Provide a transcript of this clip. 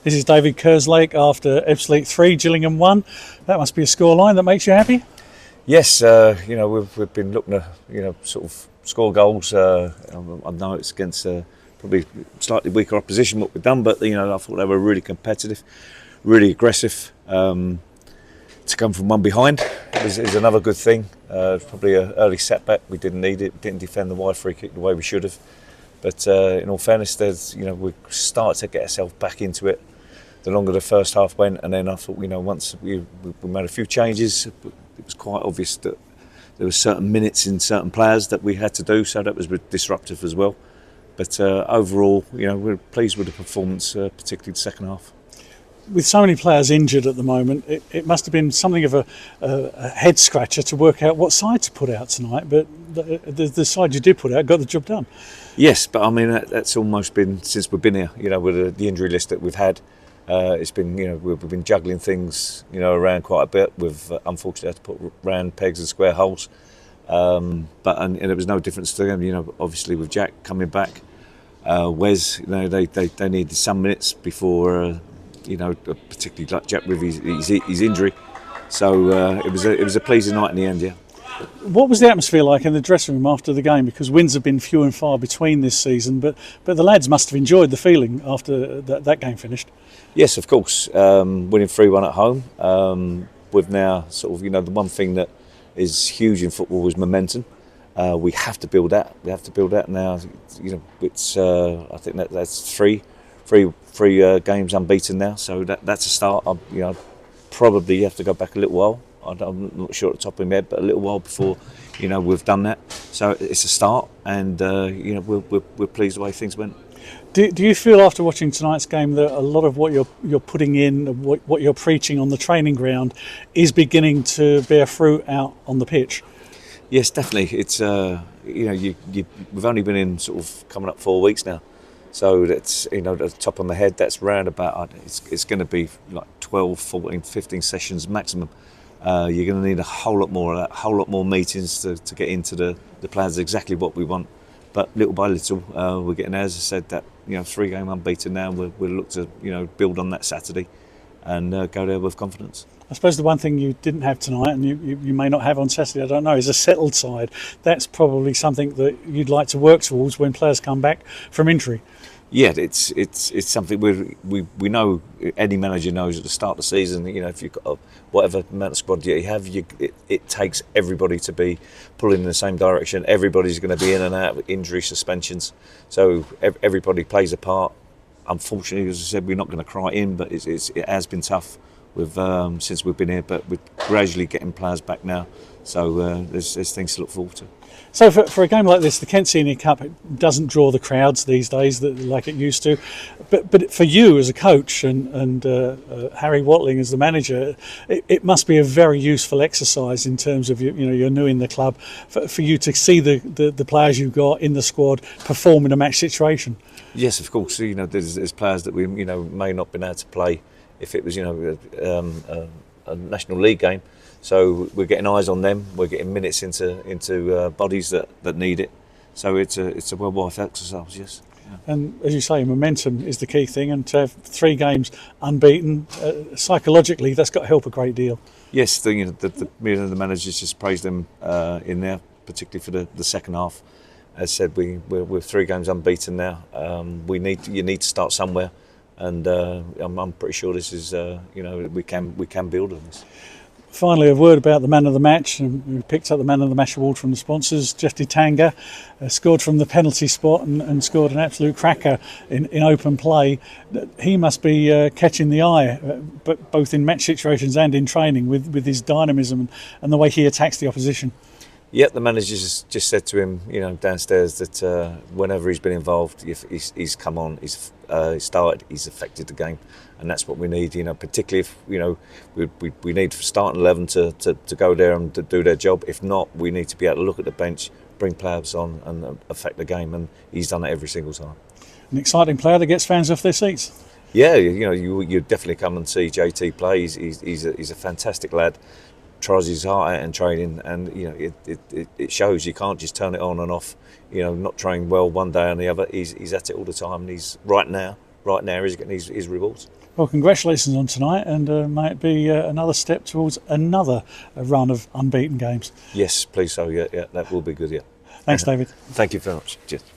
This is David Kerslake after Kerslake 3, Gillingham 1. That must be a scoreline that makes you happy? Yes, we've been looking at sort of score goals. I know it's against probably slightly weaker opposition what we've done, but I thought they were really competitive, really aggressive. To come from one behind is another good thing. Probably an early setback. We didn't need it. Didn't defend the wide free kick the way we should have. But in all fairness, we started to get ourselves back into it. The longer the first half went, and then I thought, once we made a few changes, it was quite obvious that there were certain minutes in certain players that we had to do, so that was disruptive as well. But overall, we're pleased with the performance, particularly the second half. With so many players injured at the moment, it must have been something of a head scratcher to work out what side to put out tonight. But the side you did put out got the job done. Yes, but I mean that's almost been since we've been here. With the injury list that we've had, it's been we've been juggling things around quite a bit. We've unfortunately had to put round pegs and square holes. But it was no difference to them. Obviously with Jack coming back, Wes, they needed some minutes before. Particularly like Jack with his injury, so it was a pleasing night in the end. Yeah. What was the atmosphere like in the dressing room after the game? Because wins have been few and far between this season, but the lads must have enjoyed the feeling after that game finished. Yes, of course. Winning 3-1 at home. We've now sort of the one thing that is huge in football is momentum. We have to build that. We have to build that now. It's I think that's three games unbeaten now, so that's a start. Probably have to go back a little while. I'm not sure at the top of my head, but a little while before we've done that. So it's a start, and we're pleased the way things went. Do you feel after watching tonight's game that a lot of what you're putting in, what you're preaching on the training ground, is beginning to bear fruit out on the pitch? Yes, definitely. It's we've only been in sort of coming up 4 weeks now. So that's, at the top of my head, that's round about, it's going to be like 12, 14, 15 sessions maximum. You're going to need a whole lot more of that, a whole lot more meetings to get into the plans exactly what we want. But little by little, we're getting there. As I said, that 3-game unbeaten now, we'll look to build on that Saturday and go there with confidence. I suppose the one thing you didn't have tonight, and you may not have on Saturday, I don't know, is a settled side. That's probably something that you'd like to work towards when players come back from injury. Yeah, it's something we know. Any manager knows at the start of the season. If you've got whatever amount of squad you have, it takes everybody to be pulling in the same direction. Everybody's going to be in and out with injury, suspensions. So everybody plays a part. Unfortunately, as I said, we're not going to cry in, but it has been tough with since we've been here. But we're gradually getting players back now, so there's things to look forward to. So for a game like this, the Kent Senior Cup doesn't draw the crowds these days like it used to. But for you as a coach and Harry Watling as the manager, it must be a very useful exercise in terms of you're new in the club for you to see the players you've got in the squad perform in a match situation. Yes, of course. There's players that we may not been able to play if it was a National League game. So we're getting eyes on them. We're getting minutes into bodies that need it. So it's a well-worth exercise, yes. Yeah. And as you say, momentum is the key thing. And to have 3 games unbeaten, psychologically, that's got to help a great deal. Yes, the managers just praised them in there, particularly for the second half. As I said, we're 3 games unbeaten now. You need to start somewhere, and I'm pretty sure this is we can build on this. Finally, a word about the man of the match. We picked up the man of the match award from the sponsors. Jeffrey Tanga scored from the penalty spot and scored an absolute cracker in open play. He must be catching the eye, but both in match situations and in training with his dynamism and the way he attacks the opposition. Yeah, the manager just said to him, downstairs that whenever he's been involved, he's come on, he's started, he's affected the game, and that's what we need. Particularly if we need starting 11 to go there and to do their job. If not, we need to be able to look at the bench, bring players on, and affect the game. And he's done it every single time. An exciting player that gets fans off their seats. Yeah, you definitely come and see JT play. He's a fantastic lad. Tries his heart out in training, and it shows. You can't just turn it on and off. Not training well one day and the other. He's at it all the time, and he's right now right now he's getting his rewards. Well, congratulations on tonight, and may it be another step towards another run of unbeaten games. Yes, please so. Yeah, that will be good. Yeah. Thanks, David. Thank you very much. Cheers.